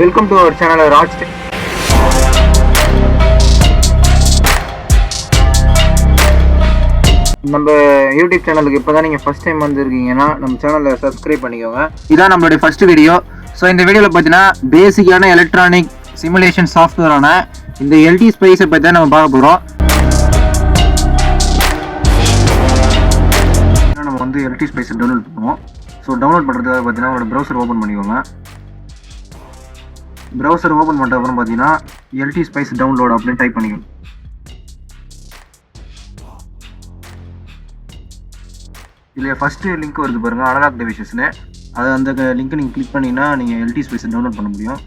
Welcome to our channel Raj. நம்ம YouTube சேனலுக்கு இப்போ தான் நீங்கள் ஃபஸ்ட் டைம் வந்திருக்கீங்கன்னா நம்ம சேனலை சப்ஸ்கிரைப் பண்ணிக்கோங்க. இதான் நம்மளுடைய ஃபர்ஸ்ட் வீடியோ. ஸோ இந்த வீடியோவில் பார்த்தீங்கன்னா பேசிக்கான எலக்ட்ரானிக் சிமுலேஷன் சாஃப்ட்வேரான இந்த எல்டி ஸ்பைஸை பற்றி தான் நம்ம பார்க்க போகிறோம். நம்ம வந்து எல்டி ஸ்பைஸை டவுன்லோட் பண்ணுவோம். ஸோ டவுன்லோட் பண்ணுறதுக்காக பார்த்தீங்கன்னா உங்களோட ப்ரௌசர் ஓப்பன் பண்ணிக்கோங்க. ப்ரௌசர் ஓப்பன் பண்ணுற அப்புறம் பார்த்தீங்கன்னா எல்டி ஸ்பைஸ் டவுன்லோட் அப்படின்னு டைப் பண்ணிக்கணும். இதில் ஃபஸ்ட்டு லிங்க் வருது பாருங்கள், அனலாக் டிவைசஸ்னு. அது அந்த லிங்க்கை நீங்கள் கிளிக் பண்ணிங்கன்னா நீங்கள் எல்டி ஸ்பைஸை டவுன்லோட் பண்ண முடியும்.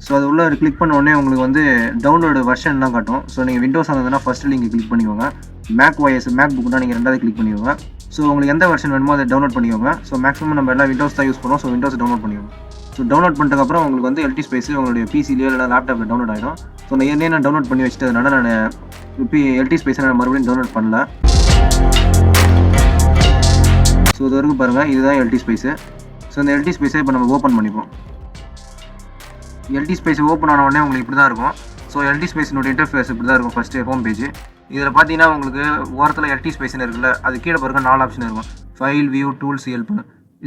ஸோ அது உள்ள கிளிக் பண்ண உடனே உங்களுக்கு வந்து டவுன்லோடு வெர்ஷன்லாம் காட்டும். ஸோ நீங்கள் விண்டோஸ் ஆனதுன்னா ஃபஸ்ட்டு லிங்க் கிளிக் பண்ணிக்கோங்க. மேக் புக்னா நீங்கள் ரெண்டாவது கிளிக் பண்ணிக்கோங்க. ஸோ உங்களுக்கு எந்த வெர்ஷன் வேணுமோ அதை டவுன்லோட் பண்ணிக்கோங்க. ஸோ மேக்ஸிமம் நம்ம எல்லாம் விண்டோஸ் தான் யூஸ் பண்ணுவோம். ஸோ விண்டோஸ் டவுன்லோட் பண்ணிக்கோங்க. ஸோ டவுன்லோட் பண்ணிட்டதுக்கப்புறம் உங்களுக்கு வந்து எல்டி ஸ்பைஸ் உங்களுடைய பிசிலேயோ இல்லை லேப்டாப்பில் டவுன்லோட் ஆகிடும். ஸோ நான் ஏற்கனவே நான் டவுன்லோட் பண்ணி வச்சுட்டதுனால நான் இப்போ எல்டி ஸ்பைஸை நான் மறுபடியும் டவுன்லோட் பண்ணல. ஸோ இது வரைக்கும் பாருங்கள், இதுதான் எல்டி ஸ்பைஸு. ஸோ இந்த எல்டி ஸ்பைஸை இப்போ நம்ம ஓப்பன் பண்ணிப்போம். எல்டி ஸ்பைஸ் ஓப்பன் ஆன உடனே உங்களுக்கு இப்படி தான் இருக்கும். ஸோ எல்டி ஸ்பைஸினுடைய இன்டர்ஃபேஸ் இப்படி தான் இருக்கும். First home page. இதில் பார்த்தீங்கன்னா உங்களுக்கு ஓரத்தில் எல்டி ஸ்பைஸ்னு இருக்குல்ல, அது கீழே பாருங்க 4 ஆப்ஷன் இருக்கும். ஃபைல், வியூ, டூல்ஸ், ஹெல்ப்னு.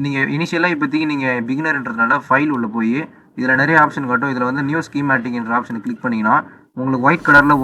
நீங்கள் இனிஷியலாக இப்போதைக்கு நீங்கள் பிகினர்ன்றதுனால ஃபைல் உள்ளே போய் இதில் நிறைய ஆப்ஷன் காட்டும். இதில் வந்து நியூ ஸ்கீமேட்டிக்ன்ற ஆப்ஷனை கிளிக் பண்ணிங்கன்னா உங்களுக்கு ஒயிட் கலரில்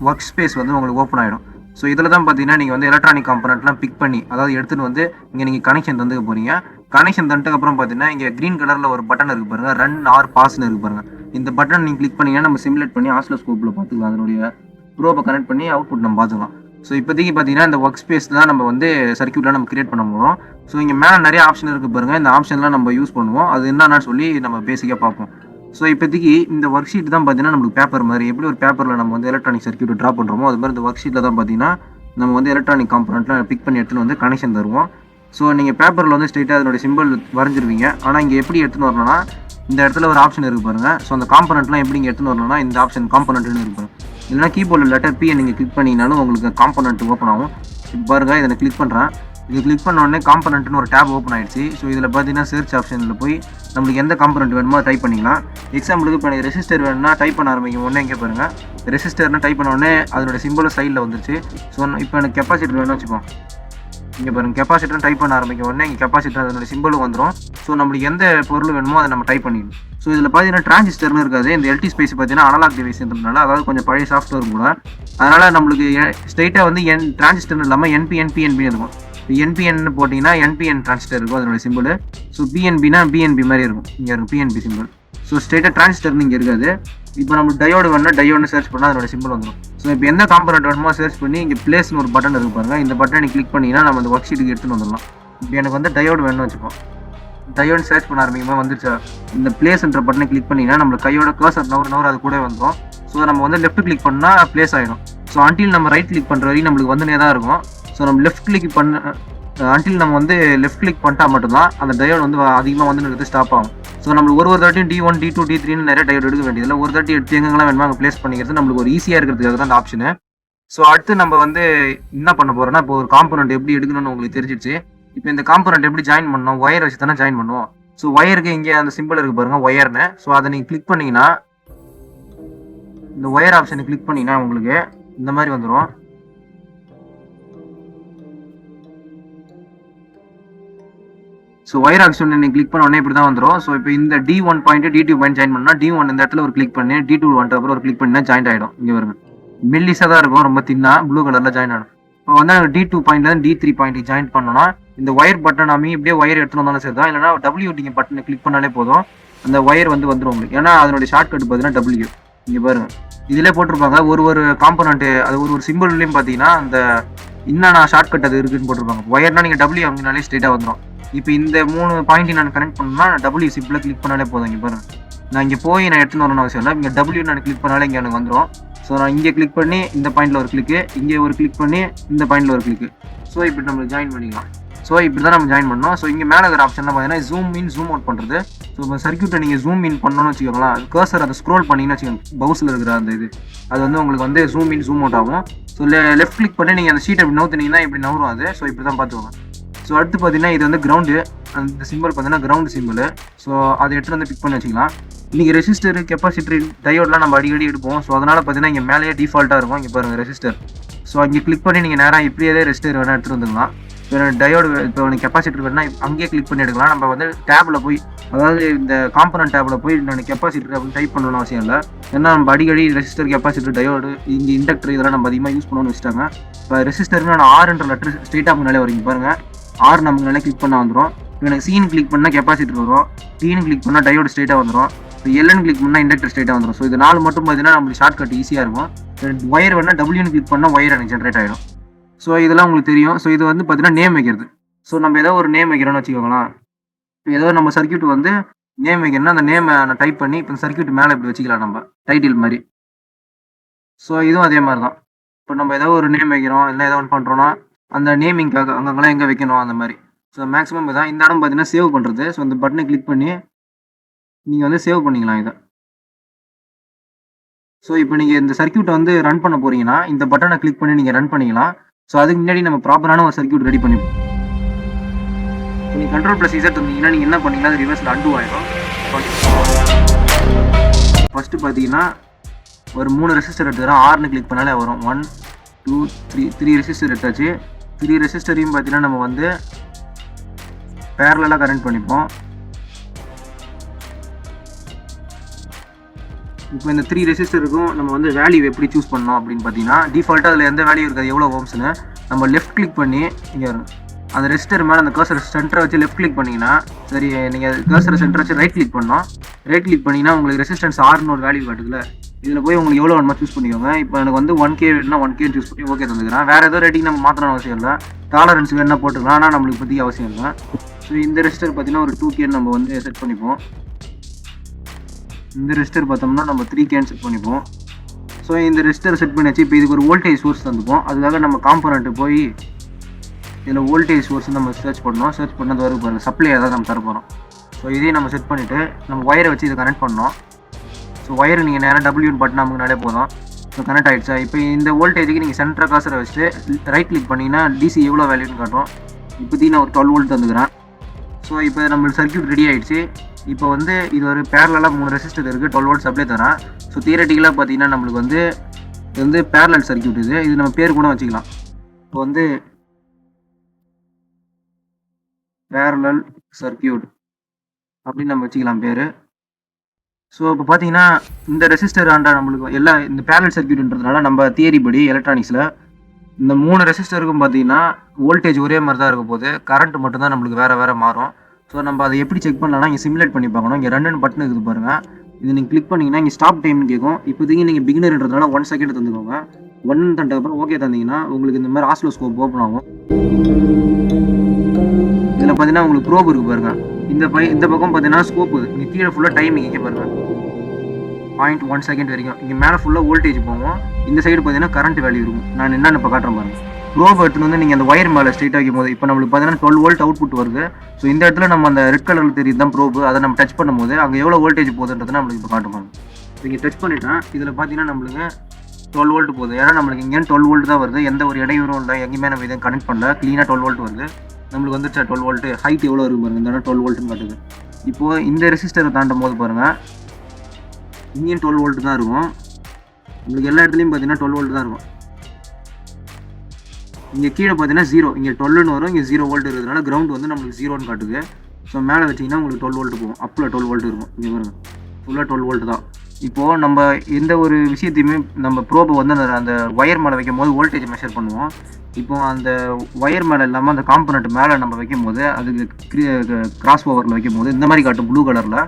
ஒர்க் ஸ்பேஸ் வந்து உங்களுக்கு ஓப்பன் ஆகிடும். ஸோ இதில் தான் பார்த்தீங்கன்னா நீங்கள் வந்து எலக்ட்ரானிக் காம்பனண்ட்லாம் பிக் பண்ணி, அதாவது எடுத்துகிட்டு வந்து இங்கே நீங்கள் கனெக்ஷன் தந்துக்க போகிறீங்க. கனெக்ஷன் தந்துட்டதுக்கப்புறம் பார்த்தீங்கன்னா இங்கே க்ரீன் கலரில் ஒரு பட்டன் இருக்குது பாருங்கள், ரன் ஆர் பாஸ்ன்னு இருக்குது பாருங்கள். இந்த பட்டன் நீங்கள் கிளிக் பண்ணிங்கன்னா நம்ம சிமுலேட் பண்ணி ஆஸ்லோஸ்கோப்பில் பார்த்துக்கலாம். அதனுடைய ப்ரோபை கனெக்ட் பண்ணி அவுட்புட் நம்ம பார்த்துக்கலாம். ஸோ இப்போதைக்கு பார்த்தீங்கன்னா இந்த ஒர்க் ஸ்பேஸ் தான் நம்ம வந்து சர்க்யூட்லாம் நம்ம கிரியேட் பண்ண போகிறோம். ஸோ இங்கே மேலே நிறைய ஆப்ஷன் இருக்குது பாருங்கள். இந்த ஆப்ஷன்லாம் நம்ம யூஸ் பண்ணுவோம். அது என்னன்னு சொல்லி நம்ம பேசிக்காக பார்ப்போம். ஸோ இப்போதைக்கு இந்த ஒர்க் ஷீட் தான் பார்த்தீங்கன்னா நம்மளுக்கு பேப்பர் மாதிரி, எப்படி ஒரு பேப்பரில் நம்ம வந்து எலக்ட்ரானிக் சர்க்யூட் ட்ரா பண்ணுறோமோ அது மாதிரி இந்த ஒர்க் ஷீட்டில் தான் பார்த்தீங்கன்னா நம்ம வந்து எலக்ட்ரானிக் காம்பனண்ட்லாம் பிக் பண்ணி எடுத்துன்னு வந்து கனெக்ஷன் தருவோம். ஸோ நீங்கள் பேப்பரில் வந்து ஸ்ட்ரெயிட்டாக அதனுடைய சிம்பிள் வரைஞ்சிருவீங்க. ஆனால் இங்கே எப்படி எடுத்துன்னு வரணும்னா இந்த இடத்துல ஒரு ஆப்ஷன் இருக்குது பாருங்கள். ஸோ அந்த காம்பனண்ட்லாம் எப்படி இங்கே எடுத்துன்னு வரணும்னா இந்த ஆப்ஷன் காம்பனண்ட்னு இருக்கு. இல்லைனா கீபோர்டில் லெட்டர் P நீங்கள் கிளிக் பண்ணிங்கனாலும் உங்களுக்கு காம்பனண்ட் ஓப்பன் ஆகும். இப்போ பாருங்கள், இதை நான் கிளிக் பண்ணுறேன். இது கிளிக் பண்ண உடனே காம்பனண்ட்னு ஒரு டேப் ஓப்பன் ஆகிடுச்சு. ஸோ இதில் பார்த்தீங்கன்னா சர்ச் ஆப்ஷனில் போய் நம்மளுக்கு எந்த காம்பனண்ட் வேணுமோ டைப் பண்ணிக்கலாம். எக்ஸாம்பிளுக்கு இப்போ எனக்கு ரெசிஸ்டர் வேணும்னா டைப் பண்ண ஆரம்பிக்கும் உடனே இங்கே பாருங்கள், ரெசிஸ்டர்னு டைப் பண்ண உடனே அதனுடைய சிம்பிளும் சைடில் வந்துருச்சு. ஸோ இப்போ எனக்கு கெப்பாசிட்டர் வேணும்னு வச்சுப்போம். இங்கே பாருங்கள், கெப்பாசிட்டர் டைப் பண்ண ஆரம்பிக்கும் உடனே இங்கே கெப்பாசிட்டர் அதனுடைய சிம்பிளும் வந்துடும். ஸோ நம்மளுக்கு எந்த பொருள் வேணுமோ அதை நம்ம டைப் பண்ணிடணும். ஸோ இதில் பார்த்தீங்கன்னா டிரான்சிஸ்டர்னு இருக்காது. இந்த எல்டி ஸ்பைஸ் பார்த்தீங்கன்னா அனலாக் டிவைஸ்ன்றதுனால, அதாவது கொஞ்சம் பழைய சாஃப்ட்வேர் கூட, அதனால் நம்மளுக்கு ஸ்ட்ரைட்டாக வந்து டிரான்சிஸ்டர் இல்லாமல் NPN இருக்கும். NPN போட்டிங்கன்னா NPN டிரான்சிஸ்டர் இருக்கும் அதனுடைய சிம்பிள். ஸோ PNBனா BNB மாதிரி இருக்கும். இங்கே இருக்கும் PNB சிம்பிள். ஸோ ஸ்ட்ரைட்டாக டிரான்சிஸ்டர்னு இங்கே இருக்காது. இப்போ நம்ம டயோடு வேணும்னா டயோடுன்னு சர்ச் பண்ணால் அதோட சிம்பிள் வந்துடும். ஸோ இப்போ எந்த காம்பனண்ட் வேணுமோ சர்ச் பண்ணி இங்கே பிளேஸ்னு ஒரு பட்டன் இருக்கு பாருங்க. இந்த பட்டனை கிளிக் பண்ணிங்கன்னா நம்ம அந்த ஒர்க் ஷீட்டுக்கு எடுத்துன்னு வந்துடலாம். இப்போ எனக்கு வந்து டயோடு வேணும்னு வச்சுப்போம். டயோடு சர்ச் பண்ண ஆரம்பிக்குமா வந்துருச்சா, இந்த பிளேஸ்ன்ற பட்டனை கிளிக் பண்ணிங்கன்னா நம்மளுக்கு கையோட கர்சர் நவர் அது கூட வந்துடும். ஸோ நம்ம வந்து லெஃப்ட் கிளிக் பண்ணால் பிளேஸ் ஆகிடும். ஸோ அன்டில் நம்ம ரைட் கிளிக் பண்ணுற வரைக்கும் நம்மளுக்கு வந்துனே தான் இருக்கும். ஸோ நம்ம லெஃப்ட் கிளிக் அன்டில் நம்ம வந்து லெஃப்ட் கிளிக் பண்ணிட்டா மட்டும்தான் அந்த டயோடு வந்து அதிகமாக வந்து ஸ்டாப் ஆகும். ஸோ நம்மளுக்கு ஒரு தாட்டியும் D1, D2, D3ன்னு நிறைய டயோடு எடுக்க வேண்டியதில்லை. ஒரு தாட்டி எடுத்து எங்கெல்லாம் வேணுமோ அங்கே பிளேஸ் பண்ணிக்கிறது நம்மளுக்கு ஒரு ஈஸியாக இருக்கிறதுக்காக தான் அந்த ஆப்ஷனு. ஸோ அடுத்து நம்ம வந்து என்ன பண்ண போகிறோம்னா, இப்போ ஒரு காம்பனண்ட் எப்படி எடுக்கணும்னு உங்களுக்கு தெரிஞ்சிச்சு. இப்போ இந்த காம்பனண்ட் எப்படி ஜாயின் பண்ணணும், ஒயர் வச்சு தானே ஜாயின் பண்ணுவோம். ஸோ ஒயருக்கு இங்கே அந்த சிம்பிள் இருக்குது பாருங்கள், ஒயர்னு. ஸோ அதை நீங்கள் கிளிக் பண்ணிங்கன்னா இந்த ஒயர் ஆப்ஷனை கிளிக் பண்ணிங்கன்னா உங்களுக்கு இந்த மாதிரி வந்துடும். ஸோ ஒயர் ஆப்ஷன் நீங்கள் கிளிக் பண்ண உடனே இப்படி தான் வந்துடும். ஸோ இப்போ இந்த D1 point D2 point join பண்ணால் D1 இந்த இடத்துல ஒரு கிளிக் பண்ணி D2 வந்துட்டு அப்புறம் ஒரு கிளிக் பண்ணினா ஜாயின் ஆகிடும். இங்கே வருங்க, மெல்லிஸாக தான் இருக்கும், ரொம்ப தின்னா ப்ளூ கலரில் ஜாயின் ஆகிடும். இப்போ வந்து D2 பாயிண்ட்லேருந்து D3 பாயிண்ட் ஜாயின் பண்ணோன்னா இந்த ஒயர் பட்டன் அம்மி இப்படியே ஒயர் எடுத்துன்னு வந்தாலும் சரி தான், இல்லைனா WD பட்டனை கிளிக் பண்ணாலே போதும், அந்த ஒயர் வந்து வந்துடும் உங்களுக்கு. ஏன்னா அதனுடைய ஷார்ட்கட் பார்த்தீங்கன்னா W. இங்கே பாருங்கள், இதிலே போட்டிருப்பாங்க ஒரு காம்பனண்ட்டு, அது ஒரு சிம்பிள்லேயும் பார்த்தீங்கன்னா அந்த என்னென்ன ஷார்ட்கட் அது இருக்குன்னு போட்டிருப்பாங்க. ஒயர்னா நீங்கள் W அப்படின்னாலே ஸ்ட்ரெயிட்டாக வந்துடும். இப்போ இந்த 3 பாயிண்ட் நான் கனெக்ட் பண்ணணும்னா W சிம்பிளாக கிளிக் பண்ணாலே போதும். இங்கே பாருங்கள், நான் இங்கே போய் நான் எடுத்துன்னு வரணும்னு அவசியம் இல்லை. இங்கே W நான் கிளிக் பண்ணாலே இங்கே எனக்கு வந்துடும். ஸோ நான் இங்கே கிளிக் பண்ணி இந்த பாயிண்டில் ஒரு கிளிக்கு, இங்கே ஒரு கிளிக் பண்ணி இந்த பாயிண்டில் ஒரு கிளிக்கு. ஸோ இப்படி நம்ம ஜாயின் பண்ணிக்கலாம். ஸோ இப்படி தான் நம்ம ஜாயின் பண்ணோம். ஸோ இங்கே மேலே இருக்கிற ஆப்ஷன்லாம் பார்த்தீங்கன்னா ஜூம் இன் ஜூம் அவுட் பண்ணுறது. ஸோ இப்போ சர்க்யூட்டை நீங்கள் ஜூம் இன் பண்ணணும்னு வச்சுக்கோங்களேன், கர்சர் அதை ஸ்க்ரோல் பண்ணிங்கன்னு வச்சுக்கோங்க, பவுஸில் இருக்கிற அந்த அது வந்து உங்களுக்கு வந்து ஜூம் இன் ஜூம் அவுட் ஆகும். ஸோ லெஃப்ட் கிளிக் பண்ணி நீங்கள் அந்த ஷீட் அப்படி நவுத்துனீங்கன்னா இப்படி நவரும் அது. ஸோ இப்படி தான் பார்த்துக்கோங்க. ஸோ அடுத்து பார்த்தீங்கன்னா இது வந்து கிரவுண்டு. அந்த சிம்பிள் பார்த்தீங்கன்னா கிரவுண்ட் சிம்பிள். ஸோ அதை எடுத்துகிட்டு வந்து பிக் பண்ணி வச்சுக்கலாம். இன்றைக்கி ரெசிஸ்டர், கெப்பாசிட்டர், டயோட்லாம் நம்ம அடிக்கடி எடுப்போம். ஸோ அதனால் பார்த்தீங்கன்னா இங்கே மேலேயே டிஃபால்ட்டாக இருக்கும். இங்கே பாருங்கள் ரெசிஸ்டர். ஸோ அங்கே கிளிக் பண்ணி நீங்கள் நேராக இப்படியே ரெசிஸ்டர் வேணால் எடுத்துகிட்டு வந்துக்கலாம். இப்போ டயோடு, இப்போ எனக்கு கெப்பாசிட்டர் வேணுன்னா அங்கேயே கிளிக் பண்ணி எடுக்கலாம். நம்ம வந்து டேப்பில் போய், அதாவது இந்த காம்பனன்ட் டேப்பில் போய் நான் கெப்பாசிட்டர் அப்படின்னு டைப் பண்ணணும்னு அவசியம் இல்லை. ஏன்னா நம்ம அடிக்கடி ரெசிஸ்டர், கெப்பாசிட்டர், டயோடு, இங்கே இண்டக்டர் இதெல்லாம் நம்ம அதிகமாக யூஸ் பண்ணணும்னு வச்சுட்டாங்க. இப்போ ரெசிஸ்டருக்கு நான் ஆர்ன்ற லெட்டர் ஸ்ட்ரெயிட்டாக முன்னாலே வரும். பாருங்கள் ஆர் நமக்கு நல்லா கிளிக் பண்ணால் வந்துடும். எனக்கு சீன் கிளிக் பண்ணால் கெப்பாசிட்டர் வரும், டீனு கிளிக் பண்ணால் டயோடு ஸ்ட்ரெயிட்டாக வந்துடும், இப்போ எல்என் கிளிக் பண்ணால் இண்டக்டர் ஸ்ட்ரெயிட்டாக வந்துடும். ஸோ இது 4 மட்டும் பார்த்தீங்கன்னா நம்மளுக்கு ஷார்ட் கட் ஈஸியாக இருக்கும். ஒயர் வேணால் டபிள்யூன்னு கிளிக் பண்ணால் ஒயர் எனக்கு ஜென்ரேட் ஆகிடும். ஸோ இதெல்லாம் உங்களுக்கு தெரியும். ஸோ இது வந்து பார்த்தீங்கன்னா நேம் வைக்கிறது. ஸோ நம்ம ஏதோ ஒரு நேம் வைக்கிறோம்னு வச்சுக்கோங்களேன். இப்போ ஏதோ நம்ம சர்க்யூட் வந்து நேம் வைக்கிறோம்னா அந்த நேமை நான் டைப் பண்ணி இப்போ சர்க்யூட் மேலே இப்படி வச்சுக்கலாம் நம்ம டைட்டில் மாதிரி. ஸோ இதுவும் அதே மாதிரி தான். இப்போ நம்ம ஏதோ ஒரு நேம் வைக்கிறோம், இல்லை ஏதோ ஒன்று பண்ணுறோன்னா அந்த நேமிங்காக அங்கெல்லாம் எங்கே வைக்கணும் அந்த மாதிரி. ஸோ மேக்ஸிமம் இதான். இந்த இடம் பார்த்தீங்கன்னா சேவ் பண்ணுறது. ஸோ இந்த பட்டனை கிளிக் பண்ணி நீங்கள் வந்து சேவ் பண்ணிக்கலாம் இதை. ஸோ இப்போ நீங்கள் இந்த சர்க்யூட்டை வந்து ரன் பண்ண போகிறீங்கன்னா இந்த பட்டனை கிளிக் பண்ணி நீங்கள் ரன் பண்ணிக்கலாம். ஸோ அதுக்கு முன்னாடி நம்ம ப்ராப்பரான ஒரு சர்க்யூட் ரெடி பண்ணிப்போம். நீங்கள் Ctrl+Z தந்தீங்கன்னா நீங்கள் என்ன பண்ணீங்கன்னா அது ரிவர்ஸில் அன்டூ ஆகிடும். ஃபஸ்ட்டு பார்த்தீங்கன்னா ஒரு 3 ரெசிஸ்டர் எடுத்துக்கிறோம். ஆர்னு கிளிக் பண்ணாலே வரும். 1 2 3 ரெசிஸ்டர் எடுத்தாச்சு. 3 ரெசிஸ்டரையும் பார்த்தீங்கன்னா நம்ம வந்து பேரலாக கனெக்ட் பண்ணிப்போம். இப்போ இந்த 3 ரெசிஸ்டருக்கும் நம்ம வந்து வேல்யூ எப்படி சூஸ் பண்ணோம் அப்படின்னு பார்த்தீங்கன்னா டிஃபால்ட்டாக அதில் எந்த வேல்யூ இருக்காது, எவ்வளோ ஓம்ஸ்னு நம்ம லெஃப்ட் கிளிக் பண்ணி இங்கே அந்த ரெசிஸ்டர் மேலே அந்த கர்சர் சென்டரை வச்சு லெஃப்ட் கிளிக் பண்ணிங்கன்னா சரி, நீங்கள் கர்சரை சென்டரை வச்சு ரைட் கிளிக் பண்ணோம். ரைட் கிளிக் பண்ணிங்கன்னா உங்களுக்கு ரெசிஸ்டன்ஸ் ஆர்னு ஒரு வேல்யூ காட்டுதுல, இதில் போய் உங்களுக்கு எவ்வளோ வேணுமா சூஸ் பண்ணிக்கோங்க. இப்போ எனக்கு வந்து 1K வேணும்னா 1K சூஸ் பண்ணி ஓகே தந்துக்கிறேன். வேறு ஏதோ ரேட்டிங் நம்ம மாற்றணும் அவசியம் இல்லை. டாலரன்ஸ் வேணுன்னா போட்டுக்கலாம், ஆனால் நம்மளுக்கு பற்றி அவசியம் இல்லை. ஸோ இந்த ரெசிஸ்டர் பார்த்தீங்கன்னா ஒரு 2K நம்ம வந்து செட் பண்ணிப்போம். இந்த ரெசிஸ்டர் பார்த்தோம்னா நம்ம 3K செட் பண்ணிப்போம். ஸோ இந்த ரெசிஸ்டர் செட் பண்ணியாச்சு. இப்போ இதுக்கு ஒரு வோல்டேஜ் சோர்ஸ் தந்துப்போம். அதுக்காக நம்ம காம்பனண்ட்டு போய் இதில் வோல்டேஜ் சோர்ஸ் நம்ம சர்ச் பண்ணோம். சர்ச் பண்ணது வரும் பாருங்கள், சப்ளை தான் நம்ம தரப்போகிறோம். ஸோ இதையும் நம்ம செட் பண்ணிவிட்டு நம்ம ஒயரை வச்சு இதை கனெக்ட் பண்ணோம். ஸோ ஒயர் நீங்கள் நேராக டபிள்யூன்னு பட்டன் நமக்குனாலே போதும். ஸோ கனெக்ட் ஆகிடுச்சா. இப்போ இந்த வோல்டேஜுக்கு நீங்கள் சென்டரை காசரை வச்சுட்டு ரைட் கிளிக் பண்ணிங்கன்னா டிசி எவ்வளோ வேல்யூன்னு காட்டும். இப்போதைக்கு நான் ஒரு 12 வோல்ட் தந்துக்கிறேன். ஸோ இப்போ நம்மளுக்கு சர்க்யூட் ரெடி ஆகிடுச்சு. இப்போ வந்து இது ஒரு பேரலாக 3 ரெசிஸ்டர் இருக்குது, 12 வோல்ட் சப்ளை தரேன். ஸோ தியரட்டிக்கலாக பார்த்தீங்கன்னா நம்மளுக்கு வந்து இது வந்து பேரலல் சர்க்யூட். இது நம்ம பேர் கூட வச்சுக்கலாம். இப்போ வந்து பேரலல் சர்க்யூட் அப்படின்னு நம்ம வச்சுக்கலாம் பேர். ஸோ இப்போ பார்த்தீங்கன்னா இந்த ரெசிஸ்டர் ஆண்டா நம்மளுக்கு எல்லாம் இந்த பேரலல் சர்க்யூட்ன்றதுனால நம்ம தியரி படி எலக்ட்ரானிக்ஸில் இந்த 3 ரெசிஸ்டருக்கும் பார்த்தீங்கன்னா வோல்டேஜ் ஒரே மாதிரி தான் இருக்கும் போது கரண்ட் மட்டும்தான் நம்மளுக்கு வேறு மாறும். ஸோ நம்ம அதை எப்படி செக் பண்ணலாம்னா இங்கே சிமுலேட் பண்ணி பார்க்கணும். இங்கே 2 பட்டன் இருக்குது பாருங்கள். இது நீங்கள் கிளிக் பண்ணிங்கன்னா இங்கே ஸ்டாப் டைம்னு கேட்கும். இப்போதைக்கு நீங்கள் பிகினர்ன்றதுனால 1 செகண்ட் தந்துக்கோங்க. 1 தந்ததுக்கப்புறம் ஓகே தந்தீங்கன்னா உங்களுக்கு இந்த மாதிரி ஆஸ்லோஸ்கோப் ஓப்பன் ஆகும். இதில் பார்த்தீங்கன்னா உங்களுக்கு ப்ரோப் இருக்குது பாருங்கள். இந்த பக்கம் பார்த்தீங்கன்னா ஸ்கோப்பு, இங்கே கீழே ஃபுல்லாக டைமிங் இங்கே பாருங்கள் 0.1 செகண்ட் வரைக்கும். இங்கே மேலே ஃபுல்லாக வோல்டேஜ் போகும். இந்த சைடு பார்த்தீங்கன்னா கரண்ட் வேல்யூ இருக்கும். நான் என்னென்ன இப்போ காட்டுறேன் பாருங்கள். ப்ரோப் எடுத்துன்னு வந்து நீங்கள் அந்த ஒயர் மேலே ஸ்ட்ரெயிட் ஆகும் போது இப்போ நம்மளுக்கு பார்த்தீங்கன்னா 12 வோல்ட் அவுட்புட் வருது. ஸோ இந்த இடத்துல நம்ம அந்த ரெட் கலரில் தெரியுது தான் ப்ரோப். அதை நம்ம டச் பண்ணும்போது அங்கே எவ்வளோ வோல்டேஜ் போகுதுன்றது நம்மளுக்கு இப்போ காட்டுவாங்க. இங்கே டச் பண்ணிட்டேன். இதில் பார்த்தீங்கன்னா நம்மளுக்கு 12 வோல்ட் போகுது. ஏன்னா நம்மளுக்கு இங்கே 12 வோல்ட் தான் வருது. எந்த ஒரு இடையூறும் இல்லை, எங்கேயுமே நம்ம இதை கனெக்ட் பண்ணல. க்ளீனாக 12 வோல்ட் வருது. நம்மளுக்கு வந்துச்சு 12 வோல்ட். ஹைட் எவ்வளோ இருக்குது பாருங்கள், இந்த இடம் 12 வோல்ட்டுன்னு காட்டுது. இப்போது இந்த ரெசிஸ்டரை தாண்டும் போது பாருங்கள் இங்கேயும் 12 வோல்ட் தான் இருக்கும். உங்களுக்கு எல்லா இடத்துலையும் பார்த்தீங்கன்னா 12 வோல்ட் தான் இருக்கும். இங்கே கீழே பார்த்தீங்கன்னா 0, இங்கே 12ன்னு வரும், இங்கே 0 வோல்ட் இருக்கிறதுனால கிரவுண்ட் வந்து நம்மளுக்கு 0ன்னு காட்டுது. ஸோ மேலே வச்சிங்கன்னா உங்களுக்கு 12 வோல்ட் போகும். அப்பில் 12 வோல்ட் இருக்கும். இங்கே பாருங்கள் ஃபுல்லாக 12 வோல்ட் தான். இப்போது நம்ம எந்த ஒரு விஷயத்தையுமே நம்ம ப்ரோபை வந்து அந்த ஒயர் மேலே வைக்கும் போது வோல்டேஜ் மெஷர் பண்ணுவோம். இப்போது அந்த ஒயர் மேலே இல்லாமல் அந்த காம்பனண்ட் மேலே நம்ம வைக்கும் போது அதுக்கு கிராஸ் ஓவரில் வைக்கும் போது இந்த மாதிரி காட்டும் ப்ளூ கலரில்.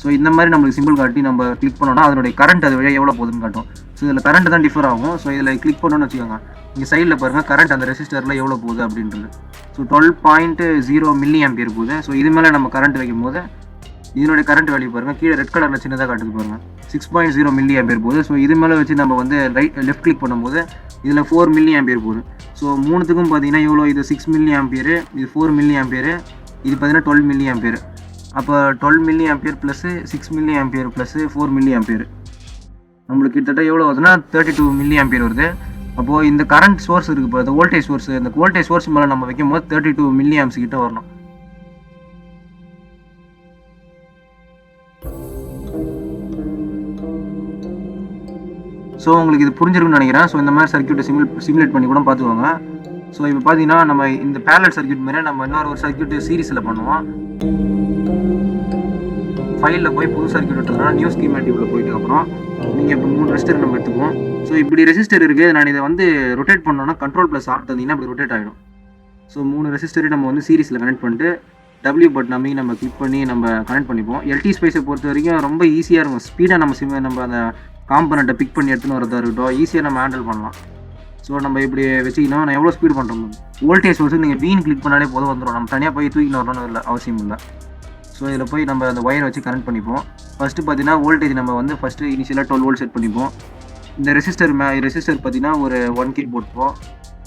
ஸோ இந்த மாதிரி நம்மளுக்கு சிம்பிள் காட்டி நம்ம கிளிக் பண்ணோன்னா அதனுடைய கரண்ட் அது வழியாக எவ்வளோ போகுதுன்னு காட்டும். ஸோ இதில் கரண்ட் தான் டிஃபர் ஆகும். ஸோ இதில் கிளிக் பண்ணோன்னு வச்சுக்கோங்க, இங்கே சைடில் பாருங்கள் கரண்ட் அந்த ரெசிஸ்டரில் எவ்வளோ போகுது அப்படின்றது. ஸோ 12.0 மில்லி ஆம்பியர் போகுது. ஸோ இது மேலே நம்ம கரண்ட் வைக்கும் போது இதனுடைய கரண்ட் வேல்யூ பாருங்கள், கீழே ரெட் கலரில் சின்னதாக காட்டுது பாருங்கள் 6.0 மில்லி ஆம்பியர் போகுது. ஸோ இது மேலே வச்சு நம்ம வந்து லெஃப்ட் கிளிக் பண்ணும்போது இதில் 4 மில்லி ஆம்பியர் போகுது. ஸோ மூணுத்துக்கும் பார்த்தீங்கன்னா எவ்வளோ, இது 6 மில்லி ஆம்பியர், இது 4 மில்லி ஆம்பியர், இது பார்த்தீங்கன்னா 12 மில்லி ஆம்பியர். அப்போ 12 milli ampere plus 6 milli ampere plus 4 milli ampere நம்மளுக்கு கிட்டத்தட்ட எவ்வளோ வருதுன்னா 32 மில்லி ஆம்பியர் வருது. அப்போது இந்த கரண்ட் சோர்ஸ் இருக்குது இப்போ, இந்த வோல்டேஜ் சோர்ஸ், இந்த வோல்டேஜ் சோர்ஸ் மேலே நம்ம வைக்கும் போது 32 மில்லி ஆம்ஸ் கிட்ட வரணும். ஸோ உங்களுக்கு இது புரிஞ்சிருக்குன்னு நினைக்கிறேன். ஸோ இந்த மாதிரி சர்க்யூட்டை சிமுலேட் பண்ணி கூட பார்த்துக்கோங்க. ஸோ இப்போ பார்த்தீங்கன்னா நம்ம இந்த பேரலல் சர்க்யூட் மாரி நம்ம இன்னொரு சர்க்யூட் சீரிஸில் பண்ணுவோம். ஃபைலில் போய் புது சர்க்யூட் எடுத்துக்கலாம். நியூ ஸ்கீமேட்டிக்கில் போயிட்டு அப்புறம் நீங்கள் இப்போ 3 ரெசிஸ்டர் நம்ம எடுத்துக்குவோம். ஸோ இப்படி ரெசிஸ்டர் இருக்குது. நான் இதை வந்து ரொட்டேட் பண்ணோன்னா Ctrl+R தந்தீங்கன்னா இப்படி ரொட்டேட் ஆகிடும். ஸோ 3 ரெசிஸ்டரை நம்ம வந்து சீரிஸில் கனெக்ட் பண்ணிட்டு W பட்டன் அமைக்கி நம்ம கிளிக் பண்ணி நம்ம கனெக்ட் பண்ணிப்போம். எல்டி ஸ்பைஸை பொறுத்த வரைக்கும் ரொம்ப ஈஸியாக இருக்கும். ஸ்பீடாக நம்ம அந்த காம்பனண்ட்டை பிக் பண்ணி எடுத்துன்னு வரதா இருக்கட்டும், ஈஸியாக நம்ம ஹேண்டில் பண்ணலாம். ஸோ நம்ம இப்படி வச்சிக்கணும். நான் எவ்வளோ ஸ்பீட் பண்ணுறோம், வோல்டேஜ் வந்து நீங்கள் வீன் கிளிக் பண்ணாலே போதும் வந்துடும். நம்ம தனியாக போய் தூக்கின்னு வரணும்னு இல்லை, அவசியம் இல்லை. ஸோ இதில் போய் நம்ம அந்த ஒயரை வச்சு கனெக்ட் பண்ணிப்போம். ஃபஸ்ட்டு பார்த்தீங்கன்னா வோல்டேஜ் நம்ம வந்து ஃபஸ்ட்டு இனிஷியலாக 12 வோல்ட் செட் பண்ணிப்போம். இந்த ரெசிஸ்டர் பார்த்தீங்கன்னா ஒரு 1K போட்டுப்போம்.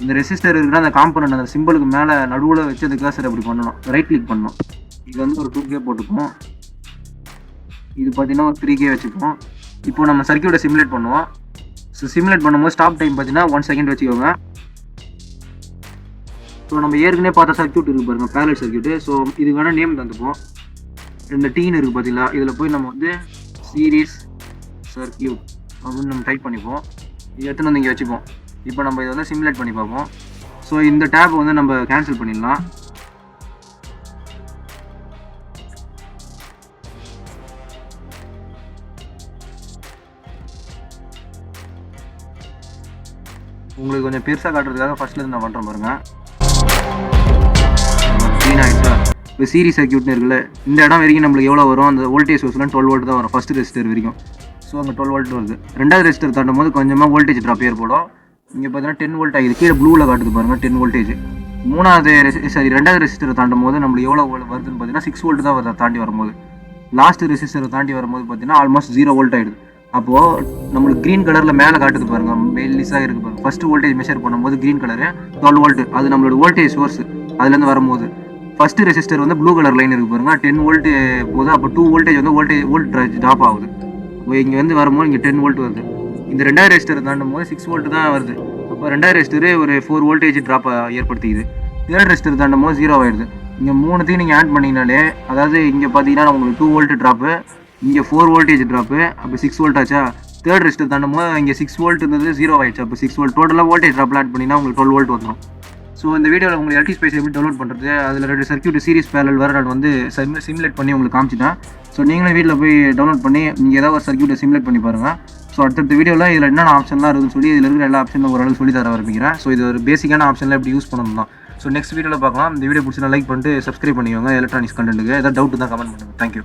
இந்த ரெசிஸ்டர் இருக்குன்னா அந்த காம்பனண்ட் அந்த சிம்பிளுக்கு மேலே நடுவில் வச்சு அந்த கர்சர் அப்படி பண்ணணும், ரைட் கிளிக் பண்ணணும். இது வந்து ஒரு 2K போட்டுப்போம். இது பார்த்தீங்கன்னா ஒரு 3K வச்சுப்போம். இப்போ நம்ம சர்க்யூட்டை சிமுலேட் பண்ணுவோம். ஸோ சிமுலேட் பண்ணும்போது ஸ்டாப் டைம் பார்த்தீங்கன்னா 1 செகண்ட் வச்சுக்கோங்க. ஸோ நம்ம ஏற்கனவே பார்த்த சர்க்யூட் இருக்குது பாருங்கள், பேரலல் சர்க்யூட்டு. ஸோ இது வேணால் நேம் தந்துப்போம். இந்த டீன் இருக்குது பார்த்தீங்களா, இதில் போய் நம்ம வந்து சீரிஸ் சர்க்யூட் அப்படின்னு நம்ம டைப் பண்ணிப்போம். இது எடுத்துன்னு வந்து இங்கே வச்சுப்போம். இப்போ நம்ம இதை வந்து சிமுலேட் பண்ணி பார்ப்போம். ஸோ இந்த டேப் வந்து நம்ம கேன்சல் பண்ணிடலாம். உங்களுக்கு கொஞ்சம் பெருசாக காட்டுறதுக்காக ஃபர்ஸ்ட்லேருந்து நான் பண்ணுறேன் பாருங்கள். க்ளீன் ஆகிடுச்சா? இப்போ சீரிஸ் சர்க்யூட்னு இருக்குல்ல, இந்த இடம் வரைக்கும் நம்மளுக்கு எவ்வளோ வரும், அந்த வோல்டேஜ் சோர்ஸ்லாம் 12 வோல்ட் தான் வரும் ஃபஸ்ட்டு ரெசிஸ்டர் வரைக்கும். ஸோ அங்கே 12 வோல்ட் வருது. ரெண்டாவது ரெசிஸ்டர் தாண்டும் போது கொஞ்சமாக வோல்டேஜ் ட்ராப் ஏற்படும். இங்கே பார்த்தீங்கன்னா 10 வோல்ட் ஆகிடுது. கீழே ப்ளூவில் காட்டுது பாருங்கள் 10 வோல்டேஜ். ரெண்டாவது ரெசிஸ்டரை தாண்டும் போது நம்மளுக்கு எவ்வளோ வருதுன்னு பார்த்தீங்கன்னா 6 வோல்ட் தான் வருது. தாண்டி வரும்போது லாஸ்ட் ரெசிஸ்டரை தாண்டி வரும்போது பார்த்தீங்கன்னா ஆல்மோஸ்ட் 0 வோல்ட் ஆகிடுது. அப்போது நம்மளுக்கு க்ரீன் கலரில் மேலே காட்டுது பாருங்கள், மெல்லிஸாக இருக்குது பாருங்கள். ஃபஸ்ட்டு வோல்டேஜ் மெஷர் பண்ணும்போது க்ரீன் கலரு 12 வோல்ட், அது நம்மளோட வோல்டேஜ் சோர்ஸ். அதுலேருந்து வரும்போது ஃபஸ்ட்டு ரெசிஸ்டர் வந்து ப்ளூ கலர் லைன் இருக்குது பாருங்கள், 10 வோல்ட் போது. அப்போ 2 வோல்டேஜ் வந்து வோல்ட் ட்ராப் ஆகுது. இப்போ இங்கே வந்து வரும்போது இங்கே 10 வோல்ட் வருது. இந்த ரெண்டாவது ரெசிஸ்டர் தாண்டும் போது 6 வோல்ட் தான் வருது. அப்போ ரெண்டாவது ரெசிஸ்டரு ஒரு 4 வோல்டேஜ் ட்ராப் ஏற்படுத்திக்குது. தேர்ட் ரெசிஸ்டர் தாண்டும் போது 0 ஆகிடுது. இங்கே 3த்தையும் நீங்கள் ஆட் பண்ணிங்கனாலே, அதாவது இங்கே பார்த்தீங்கன்னா உங்களுக்கு 2 வோல்ட் ட்ராப்பு, இங்கே 4 வோல்டேஜ் ட்ராப்பு, அப்போ 6 வோல்ட் ஆச்சா. தேர்ட் ரெசிஸ்டர் தாண்டும் போது இங்கே 6 வோல்ட் இருந்தது 0 ஆகிடுச்சு. அப்போ 6 வோல்ட் டோட்டலாக வோல்டேஜ் ட்ராப்லாம் ஆட் பண்ணிங்கன்னா உங்களுக்கு 12 வோல்ட் வந்துடும். ஸோ இந்த வீடியோவில் உங்களுக்கு எல்டி ஸ்பைஸ் எப்படி டவுன்லோட் பண்ணுறது, அதில் 2 சர்க்யூட் சீரிஸ் பேரலல் வேறு நான் வந்து சிமுலேட் பண்ணி உங்களுக்கு காமிச்சிட்டேன். ஸோ நீங்களும் வீட்டில் போய் டவுன்லோட் பண்ணி நீங்கள் ஏதாவது ஒரு சர்க்யூட்டை சிமுலேட் பண்ணி பாருங்கள். ஸோ அடுத்த வீடியோவில் இதில் என்னென்ன ஆப்ஷன்லாம் இருக்குதுன்னு சொல்லி இதில் இருக்கிற எல்லா ஆப்ஷனும் ஓரளவு சொல்லி தர ஆரம்பிக்கிறேன். ஸோ இது ஒரு பேசிக்கான ஆப்ஷனில் எப்படி யூஸ் பண்ணணும் தான். ஸோ நெக்ஸ்ட் வீடியோவில் பார்க்கலாம். இந்த வீடியோ பிடிச்சினா லைக் பண்ணிட்டு சப்ஸ்கிரைப் பண்ணிக்கோங்க. எலக்ட்ரானிக்ஸ் கண்டென்ட்டுக்கு ஏதாவது டவுட் தான் கமெண்ட் பண்ணுங்கள். தேங்க்யூ.